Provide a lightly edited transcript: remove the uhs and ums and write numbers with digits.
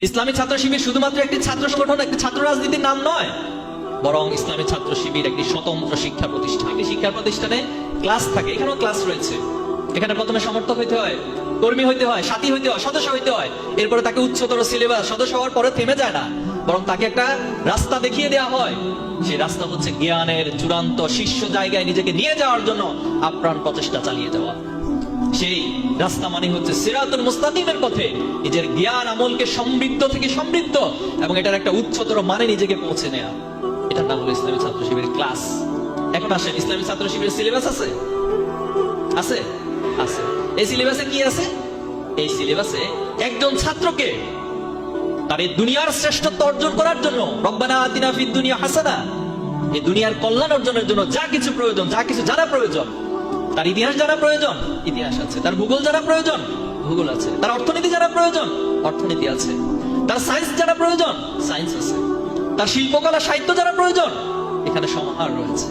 ইসলামী ছাত্র শিবির শুধুমাত্র একটি ছাত্র সংগঠন, একটি ছাত্র রাজনীতির নাম নয়, বরং ইসলামী ছাত্র শিবির একটি স্বতন্ত্র শিক্ষা প্রতিষ্ঠান। একটি শিক্ষা প্রতিষ্ঠানে ক্লাস থাকে, এখানেও ক্লাস রয়েছে। এখানে প্রথমে সমর্থক হইতে হয়, কর্মী হইতে হয়, সাথী হইতে হয়, সদস্য হইতে হয়। এরপরে তাকে উচ্চতর সিলেবাস, সদস্য হওয়ার পরে থেমে যায় না, বরং তাকে একটা রাস্তা দেখিয়ে দেওয়া হয়। সেই রাস্তা হচ্ছে জ্ঞানের চূড়ান্ত শীর্ষ জায়গায় নিজেকে নিয়ে যাওয়ার জন্য আপ্রাণ প্রচেষ্টা চালিয়ে যাওয়া। সেই রাস্তা মানে হচ্ছে সিরাতুল মুস্তাকিমের পথে নিজের জ্ঞান আমলকে সমৃদ্ধ থেকে সমৃদ্ধ এবং এটার একটা উচ্চতর মানে নিজেকে পৌঁছে নেওয়া। এটার নাম হলো ইসলামী ছাত্র শিবিরের ক্লাস। এখন আসেন, ইসলামী ছাত্র শিবিরের সিলেবাস আছে? আছে, আছে। এই সিলেবাসে কি আছে? এই সিলেবাসে একজন ছাত্রকে তার এই দুনিয়ার শ্রেষ্ঠত্ব অর্জন করার জন্য, রব্বানা আতিনা ফিদ দুনিয়া হাসানা, এই দুনিয়ার কল্যাণ অর্জনের জন্য যা কিছু প্রয়োজন, যা কিছু জানা প্রয়োজন, তার ইতিহাস জানা প্রয়োজন, ইতিহাস আছে। তার ভূগোল জানা প্রয়োজন, ভূগোল আছে। তার অর্থনীতি জানা প্রয়োজন, অর্থনীতি আছে। তার সায়েন্স জানা প্রয়োজন, সায়েন্স আছে। তার শিল্পকলা সাহিত্য জানা প্রয়োজন, এখানে সমাহার রয়েছে।